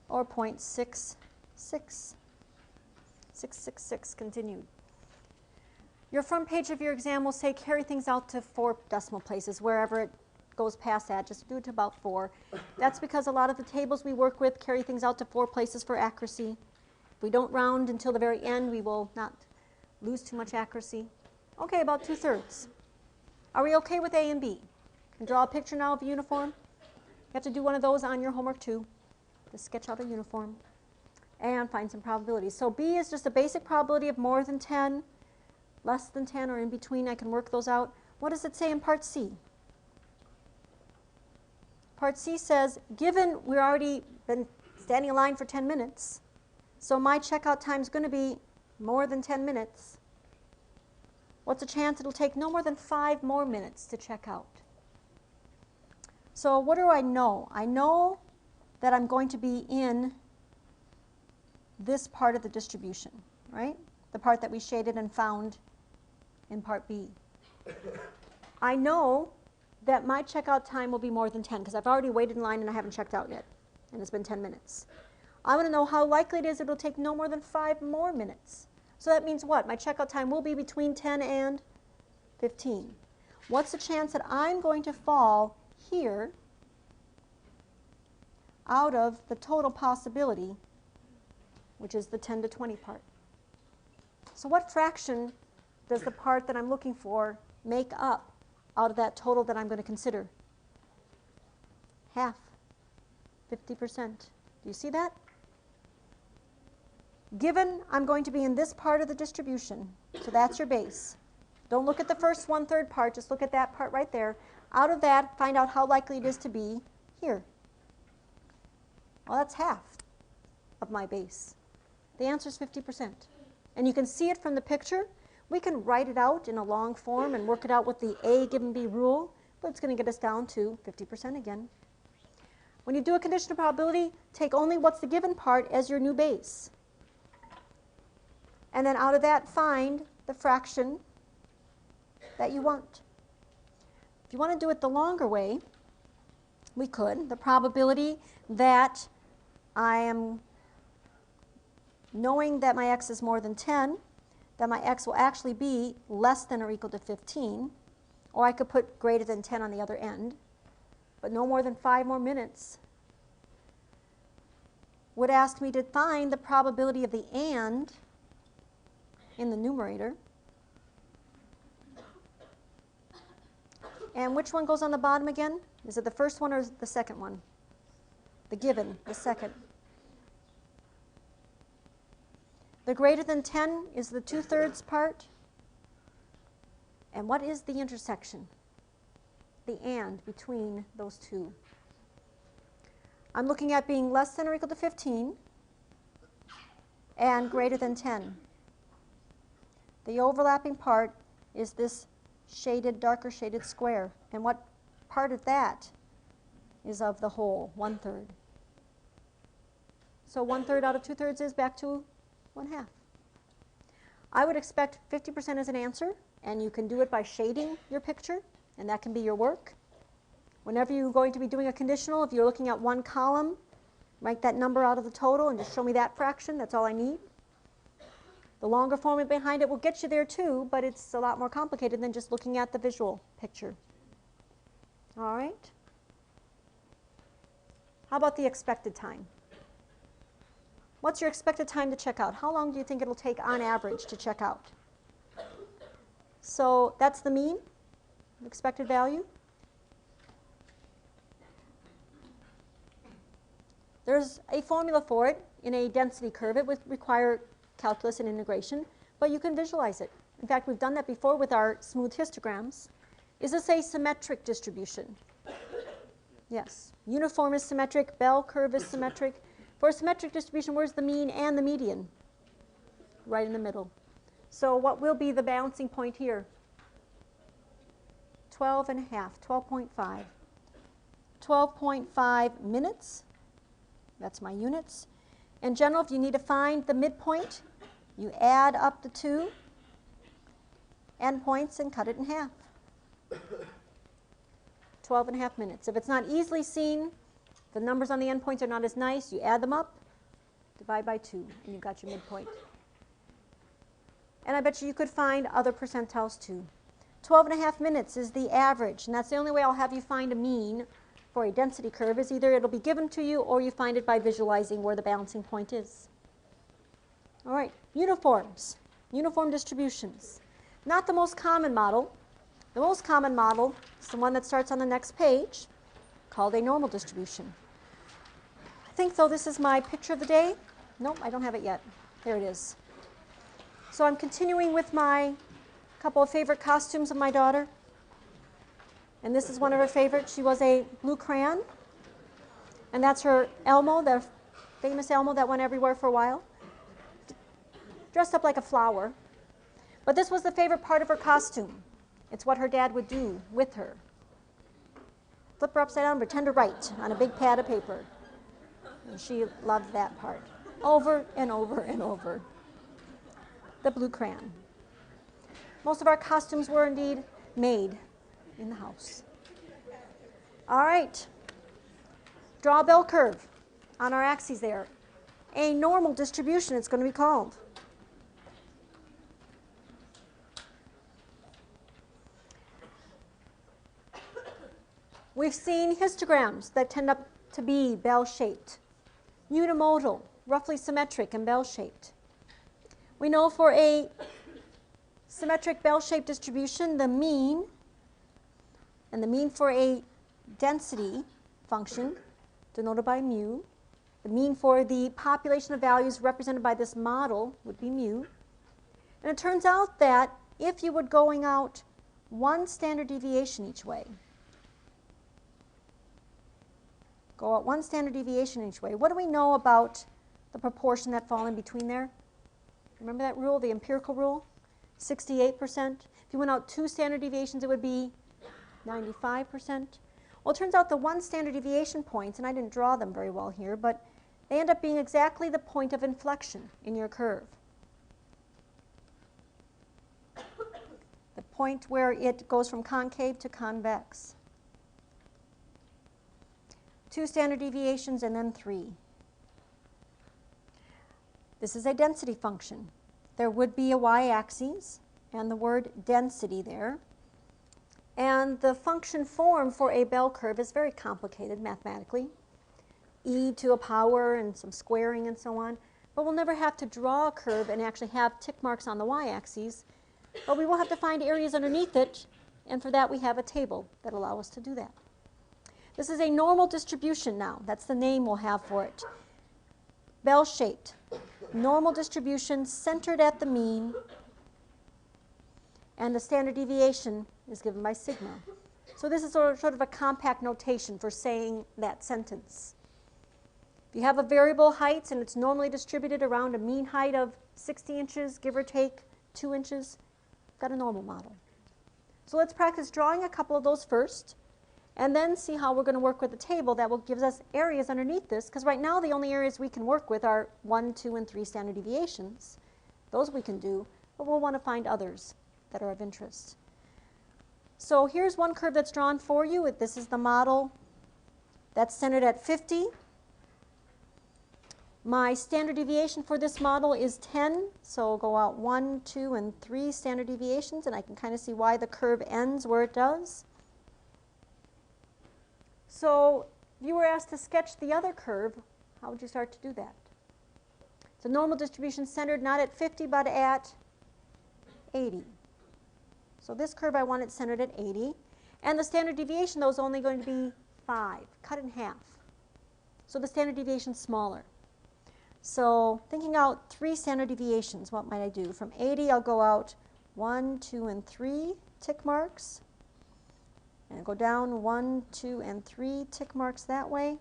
or 0.66. 666 continued. Your front page of your exam will say carry things out to 4 decimal places. Wherever it goes past that, just do it to about 4. That's because a lot of the tables we work with carry things out to 4 places for accuracy. If we don't round until the very end, we will not lose too much accuracy. Okay, about 2/3. Are we okay with A and B? Can draw a picture now of a uniform? You have to do one of those on your homework too, to sketch out a uniform and find some probabilities. So B is just a basic probability of more than 10, less than 10, or in between. I can work those out. What does it say in part C? Part C says, given we've already been standing in line for 10 minutes, so my checkout time is going to be more than 10 minutes. What's the chance it'll take no more than 5 more minutes to check out? So what do I know? I know that I'm going to be in this part of the distribution, right? The part that we shaded and found in part B. I know that my checkout time will be more than 10 because I've already waited in line and I haven't checked out yet, and it's been 10 minutes. I want to know how likely it is it'll take no more than 5 more minutes. So that means what? My checkout time will be between 10 and 15. What's the chance that I'm going to fall here out of the total possibility, which is the 10 to 20 part? So what fraction does the part that I'm looking for make up out of that total that I'm going to consider? Half, 50%. Do you see that? Given I'm going to be in this part of the distribution, so that's your base. Don't look at the first 1/3 part, just look at that part right there. Out of that, find out how likely it is to be here. Well, that's half of my base. The answer is 50%. And you can see it from the picture. We can write it out in a long form and work it out with the A given B rule, but it's going to get us down to 50% again. When you do a conditional probability, take only what's the given part as your new base. And then out of that, find the fraction that you want. If you want to do it the longer way, we could. The probability that I am knowing that my x is more than 10, that my x will actually be less than or equal to 15, or I could put greater than 10 on the other end, but no more than 5 more minutes, would ask me to find the probability of the and in the numerator. And which one goes on the bottom again? Is it the first one or the second one? The given, the second. The greater than 10 is the 2/3 part. And what is the intersection? The and between those two. I'm looking at being less than or equal to 15 and greater than 10. The overlapping part is this shaded, darker shaded square. And what part of that is of the whole? 1/3. So 1/3 out of 2/3 is back to 1/2. I would expect 50% as an answer, and you can do it by shading your picture, and that can be your work. Whenever you're going to be doing a conditional, if you're looking at one column, write that number out of the total and just show me that fraction. That's all I need. The longer formula behind it will get you there too, but it's a lot more complicated than just looking at the visual picture. All right. How about the expected time? What's your expected time to check out? How long do you think it'll take on average to check out? So that's the mean, expected value. There's a formula for it in a density curve. It would require calculus and integration, but you can visualize it. In fact, we've done that before with our smooth histograms. Is this a symmetric distribution? Yes. Uniform is symmetric. Bell curve is symmetric. For a symmetric distribution, where's the mean and the median? Right in the middle. So what will be the balancing point here? 12 and a half, 12.5. 12.5 minutes. That's my units. In general, if you need to find the midpoint, you add up the two endpoints and cut it in half. 12 and a half minutes. If it's not easily seen, the numbers on the endpoints are not as nice, you add them up, divide by 2, and you've got your midpoint. And I bet you could find other percentiles too. 12 and a half minutes is the average, and that's the only way I'll have you find a mean for a density curve. Is either it'll be given to you or you find it by visualizing where the balancing point is. All right, uniforms, uniform distributions. Not the most common model. The most common model is the one that starts on the next page, called a normal distribution. I think, though, this is my picture of the day. Nope, I don't have it yet. There it is. So I'm continuing with my couple of favorite costumes of my daughter. And this is one of her favorites. She was a blue crayon. And that's her Elmo, the famous Elmo that went everywhere for a while. Dressed up like a flower. But this was the favorite part of her costume. It's what her dad would do with her. Flip her upside down, pretend to write on a big pad of paper. And she loved that part. Over and over and over. The blue crayon. Most of our costumes were indeed made in the house. All right. Draw a bell curve on our axes there. A normal distribution, it's going to be called. We've seen histograms that tend up to be bell-shaped. Unimodal, roughly symmetric and bell-shaped. We know for a symmetric bell-shaped distribution, the mean, and the mean for a density function, denoted by mu, the mean for the population of values represented by this model would be mu. And it turns out that if you were going out one standard deviation each way, go out one standard deviation each way, what do we know about the proportion that fall in between there? Remember that rule, the empirical rule? 68%. If you went out 2 standard deviations, it would be 95%. Well, it turns out the 1 standard deviation points, and I didn't draw them very well here, but they end up being exactly the point of inflection in your curve. The point where it goes from concave to convex. 2 standard deviations and then 3. This is a density function. There would be a y-axis and the word density there. And the function form for a bell curve is very complicated mathematically. E to a power and some squaring and so on. But we'll never have to draw a curve and actually have tick marks on the y-axis. But we will have to find areas underneath it, and for that we have a table that allows us to do that. This is a normal distribution now. That's the name we'll have for it. Bell-shaped. Normal distribution centered at the mean, and the standard deviation is given by sigma. So this is sort of a compact notation for saying that sentence. If you have a variable height and it's normally distributed around a mean height of 60 inches, give or take 2 inches, you've got a normal model. So let's practice drawing a couple of those first, and then see how we're going to work with the table that will give us areas underneath this, because right now the only areas we can work with are 1, 2, and 3 standard deviations. Those we can do, but we'll want to find others that are of interest. So here's one curve that's drawn for you. This is the model that's centered at 50. My standard deviation for this model is 10, so I'll go out 1, 2, and 3 standard deviations, and I can kind of see why the curve ends where it does. So if you were asked to sketch the other curve, how would you start to do that? It's a normal distribution centered not at 50 but at 80. So this curve I want it centered at 80, and the standard deviation though is only going to be 5, cut in half. So the standard deviation is smaller. So thinking out 3 standard deviations, what might I do? From 80, I'll go out 1, 2, and 3 tick marks. And go down 1, 2, and 3 tick marks that way.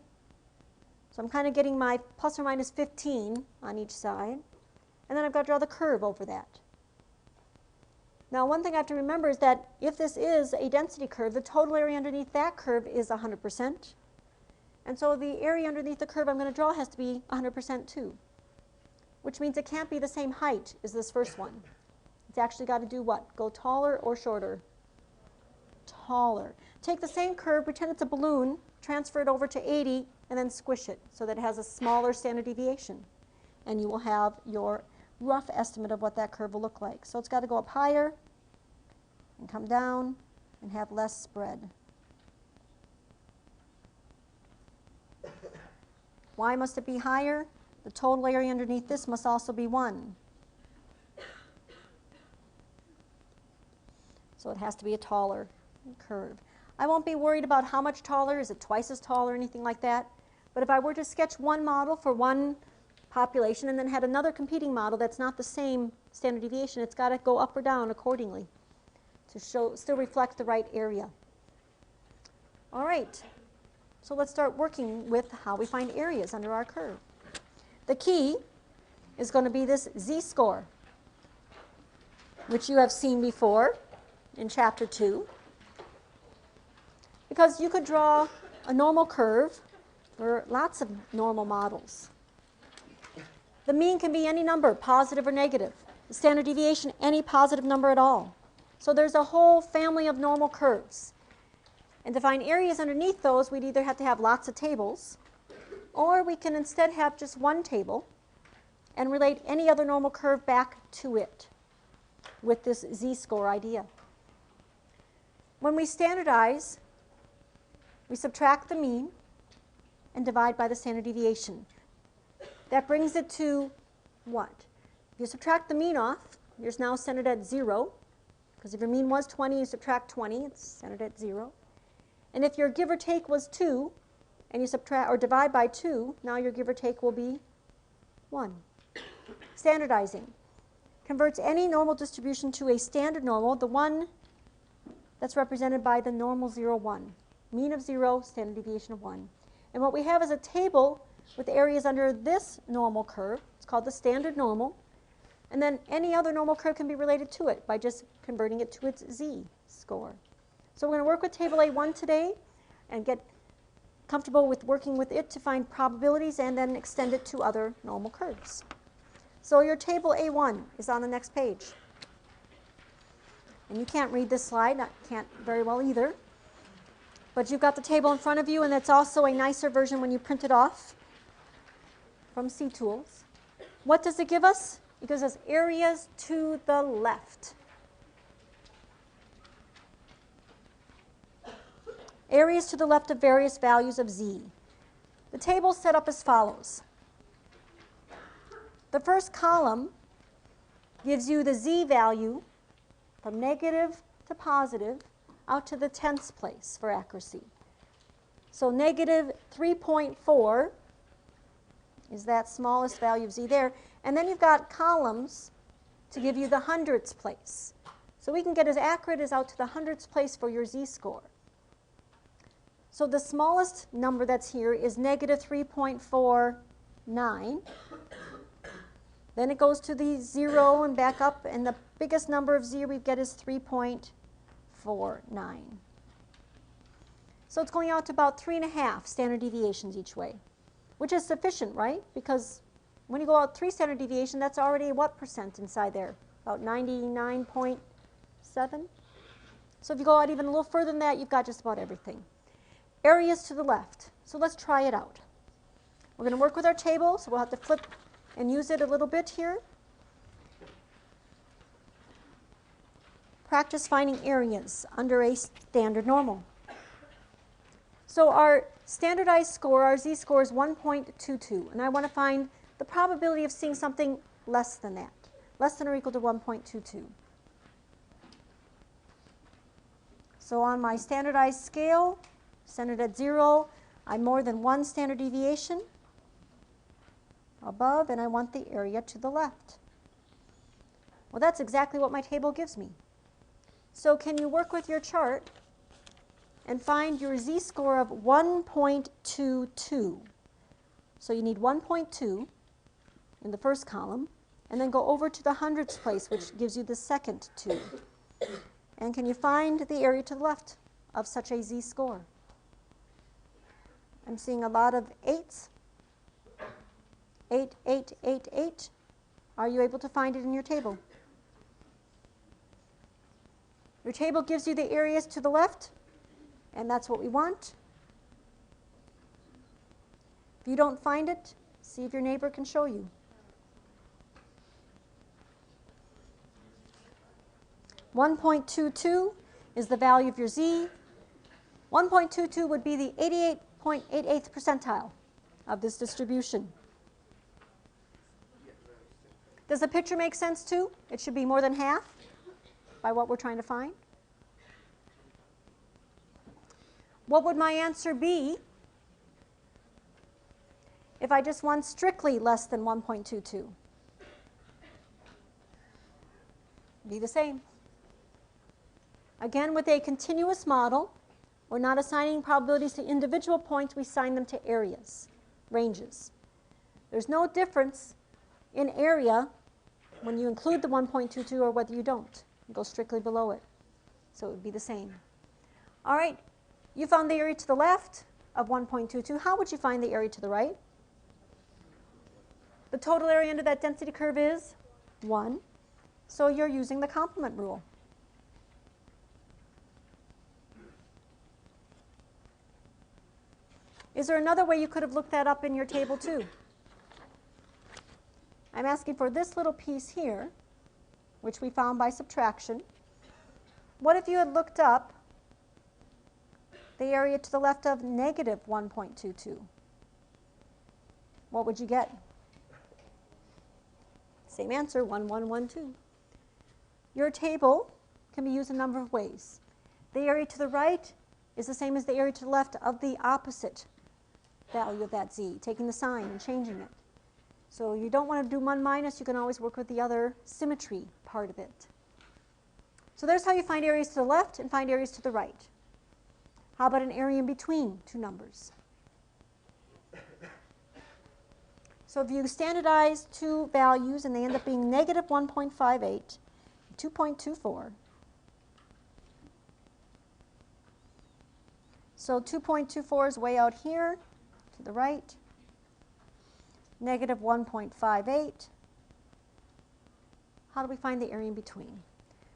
So I'm kind of getting my plus or minus 15 on each side. And then I've got to draw the curve over that. Now one thing I have to remember is that if this is a density curve, the total area underneath that curve is 100%. And so the area underneath the curve I'm going to draw has to be 100% too, which means it can't be the same height as this first one. It's actually got to do what? Go taller or shorter? Taller. Take the same curve, pretend it's a balloon, transfer it over to 80, and then squish it so that it has a smaller standard deviation. And you will have your rough estimate of what that curve will look like. So it's got to go up higher and come down and have less spread. Why must it be higher? The total area underneath this must also be 1. So it has to be a taller curve. I won't be worried about how much taller. Is it twice as tall or anything like that? But if I were to sketch one model for one population and then had another competing model that's not the same standard deviation, it's got to go up or down accordingly to still reflect the right area. All right. So let's start working with how we find areas under our curve. The key is going to be this z-score, which you have seen before in Chapter 2. Because you could draw a normal curve for lots of normal models. The mean can be any number, positive or negative. The standard deviation, any positive number at all. So there's a whole family of normal curves. And to find areas underneath those, we'd either have to have lots of tables, or we can instead have just one table and relate any other normal curve back to it with this z-score idea. When we standardize, we subtract the mean and divide by the standard deviation. That brings it to what? If you subtract the mean off, you're now centered at 0, because if your mean was 20, you subtract 20, it's centered at 0. And if your give or take was 2, and you subtract or divide by 2, now your give or take will be 1. Standardizing converts any normal distribution to a standard normal, the one that's represented by the normal 0, 1. Mean of 0, standard deviation of 1. And what we have is a table with areas under this normal curve. It's called the standard normal. And then any other normal curve can be related to it by just converting it to its z-score. So we're going to work with table A1 today and get comfortable with working with it to find probabilities and then extend it to other normal curves. So your table A1 is on the next page. And you can't read this slide, I can't very well either. But you've got the table in front of you, and it's also a nicer version when you print it off from C Tools. What does it give us? It gives us areas to the left. Areas to the left of various values of z. The table is set up as follows. The first column gives you the z value from negative to positive out to the tenths place for accuracy. So negative 3.4 is that smallest value of z there. And then you've got columns to give you the hundredths place. So we can get as accurate as out to the hundredths place for your z-score. So the smallest number that's here is negative 3.49. Then it goes to the 0 and back up, and the biggest number of z we get is 3.49. So it's going out to about 3.5 standard deviations each way, which is sufficient, right? Because when you go out 3 standard deviation, that's already what percent inside there? About 99.7? So if you go out even a little further than that, you've got just about everything. Areas to the left. So let's try it out. We're going to work with our table, so we'll have to flip and use it a little bit here. Practice finding areas under a standard normal. So our standardized score, our z-score is 1.22, and I want to find the probability of seeing something less than that, less than or equal to 1.22. So on my standardized scale, centered at 0, I'm more than 1 standard deviation above, and I want the area to the left. Well, that's exactly what my table gives me. So can you work with your chart and find your z-score of 1.22? So you need 1.2 in the first column, and then go over to the hundredths place, which gives you the second 2. And can you find the area to the left of such a z-score? I'm seeing a lot of 8s. 8, 8, 8, 8. Are you able to find it in your table? Your table gives you the areas to the left, and that's what we want. If you don't find it, see if your neighbor can show you. .22 is the value of your z. 1.22 would be the 88.88th percentile of this distribution. Does the picture make sense too? It should be more than half by what we're trying to find. What would my answer be if I just want strictly less than 1.22? Be the same. Again, with a continuous model, we're not assigning probabilities to individual points, we assign them to areas, ranges. There's no difference in area when you include the 1.22 or whether you don't. You go strictly below it. So it would be the same. All right, you found the area to the left of 1.22. How would you find the area to the right? The total area under that density curve is 1. So you're using the complement rule. Is there another way you could have looked that up in your table too? I'm asking for this little piece here, which we found by subtraction. What if you had looked up the area to the left of negative 1.22? What would you get? Same answer, 1112. Your table can be used a number of ways. The area to the right is the same as the area to the left of the opposite value of that z, taking the sign and changing it. So you don't want to do 1 minus, you can always work with the other symmetry part of it. So there's how you find areas to the left and find areas to the right. How about an area in between two numbers? So if you standardize two values and they end up being negative 1.58, 2.24. So 2.24 is way out here to the right. Negative 1.58. How do we find the area in between?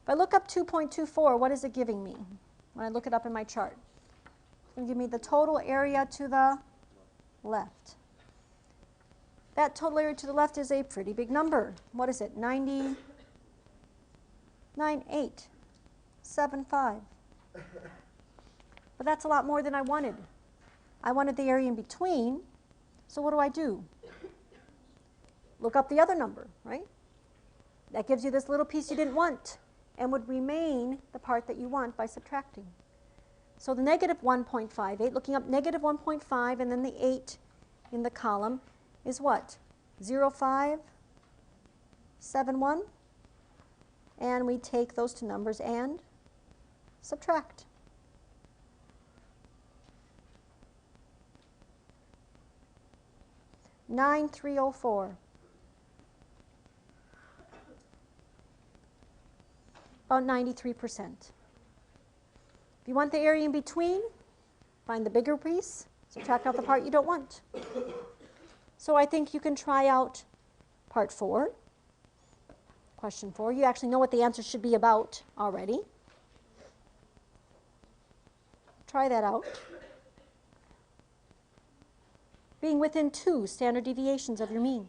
If I look up 2.24, what is it giving me when I look it up in my chart? It's going to give me the total area to the left. That total area to the left is a pretty big number. What is it? 90.9875. But that's a lot more than I wanted. I wanted the area in between, so what do? Look up the other number, right? That gives you this little piece you didn't want and would remain the part that you want by subtracting. So the negative 1.58, looking up negative 1.5 and then the 8 in the column is what? 0.571. And we take those two numbers and subtract. $9,304. About 93%. If you want the area in between, find the bigger piece, subtract out the part you don't want. So I think you can try out part 4, question 4. You actually know what the answer should be about already. try that out. Being within 2 standard deviations of your mean.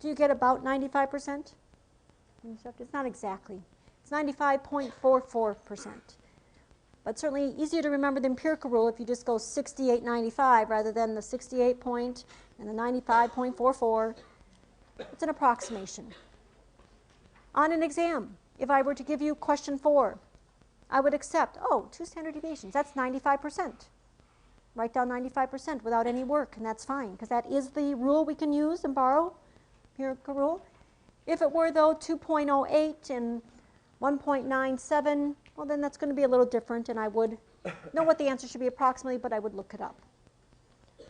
Do you get about 95%? It's not exactly. It's 95.44%. But certainly easier to remember the empirical rule if you just go 68.95 rather than the 68 point and the 95.44. It's an approximation. On an exam, if I were to give you question 4, I would accept, oh, 2 standard deviations, that's 95%. Write down 95% without any work, and that's fine, because that is the rule we can use and borrow, empirical rule. If it were, though, 2.08 and 1.97, well, then that's going to be a little different, and I would know what the answer should be approximately, but I would look it up.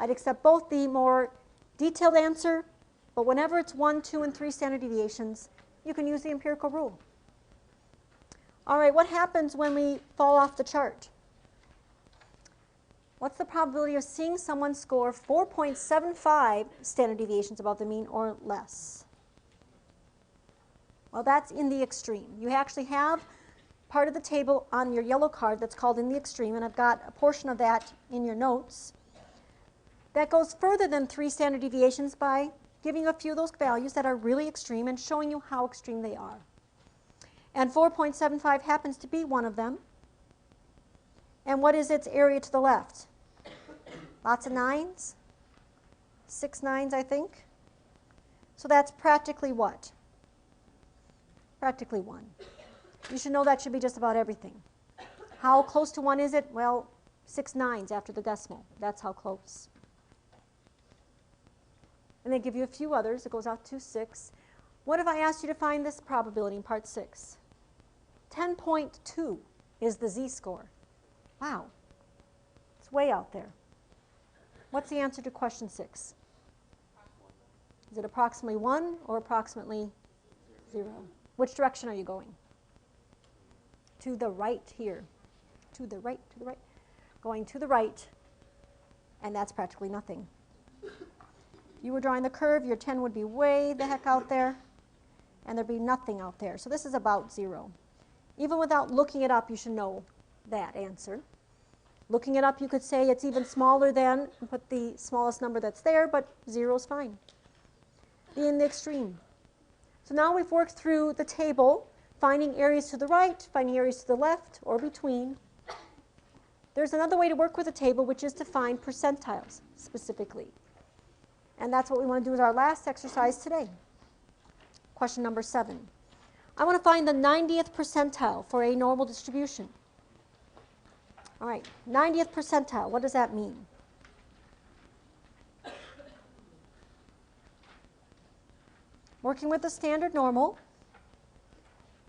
I'd accept both the more detailed answer, but whenever it's 1, 2, and 3 standard deviations, you can use the empirical rule. All right, what happens when we fall off the chart? What's the probability of seeing someone score 4.75 standard deviations above the mean or less? Well, that's in the extreme. You actually have part of the table on your yellow card that's called in the extreme, and I've got a portion of that in your notes. That goes further than 3 standard deviations by giving a few of those values that are really extreme and showing you how extreme they are. And 4.75 happens to be one of them. And what is its area to the left? Lots of 9s? 6 9s, I think. So that's practically what? Practically 1. You should know that should be just about everything. How close to 1 is it? Well, 6 9s after the decimal. That's how close. And they give you a few others. It goes out to 6. What if I asked you to find this probability in part 6? 10.2 is the z-score. Wow. It's way out there. What's the answer to question 6? Is it approximately 1 or approximately 0? Which direction are you going? To the right here. To the right, to the right. Going to the right, and that's practically nothing. If you were drawing the curve, your 10 would be way the heck out there, and there'd be nothing out there. So this is about 0. Even without looking it up, you should know that answer. Looking it up, you could say it's even smaller than, and put the smallest number that's there, but 0 is fine. Be in the extreme. So now we've worked through the table, finding areas to the right, finding areas to the left, or between. There's another way to work with a table, which is to find percentiles specifically. And that's what we want to do with our last exercise today. Question number 7. I want to find the 90th percentile for a normal distribution. All right, 90th percentile, what does that mean? Working with the standard normal,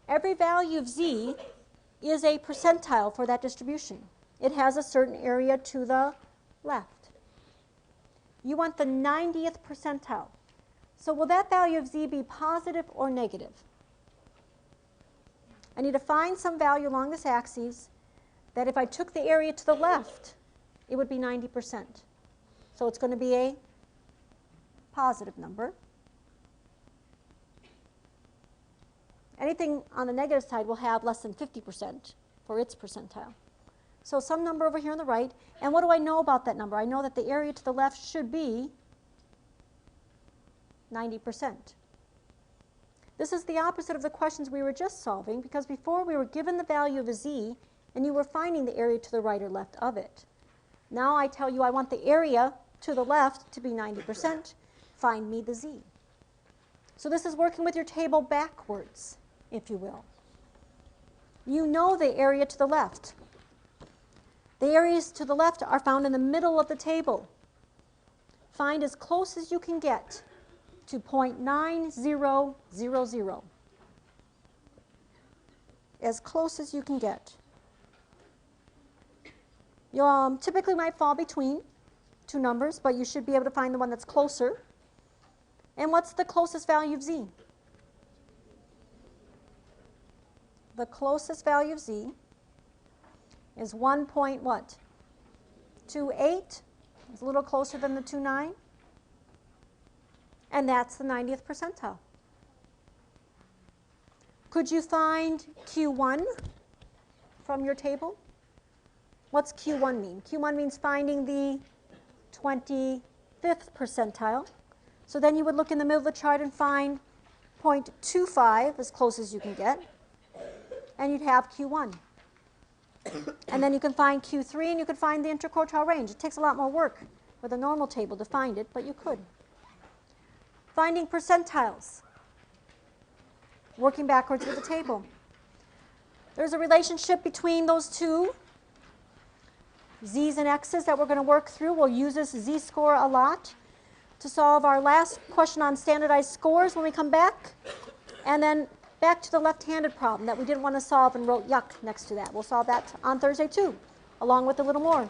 every value of z is a percentile for that distribution. It has a certain area to the left. You want the 90th percentile. So will that value of z be positive or negative? I need to find some value along this axis that if I took the area to the left, it would be 90%. So it's going to be a positive number. Anything on the negative side will have less than 50% for its percentile. So some number over here on the right. And what do I know about that number? I know that the area to the left should be 90%. This is the opposite of the questions we were just solving, because before we were given the value of a z, and you were finding the area to the right or left of it. Now I tell you I want the area to the left to be 90%. Find me the z. So this is working with your table backwards, if you will. You know the area to the left. The areas to the left are found in the middle of the table. Find as close as you can get to 0.9000. As close as you can get. You typically might fall between two numbers, but you should be able to find the one that's closer. And what's the closest value of z? The closest value of z is 1.28. It's a little closer than the 2.9. And that's the 90th percentile. Could you find Q1 from your table? What's Q1 mean? Q1 means finding the 25th percentile. So then you would look in the middle of the chart and find 0.25, as close as you can get, and you'd have Q1. And then you can find Q3, and you could find the interquartile range. It takes a lot more work with a normal table to find it, but you could. Finding percentiles, working backwards with the table. There's a relationship between those two, z's and x's, that we're going to work through. We'll use this z-score a lot to solve our last question on standardized scores when we come back. And then back to the left-handed problem that we didn't want to solve and wrote yuck next to that. We'll solve that on Thursday too, along with a little more.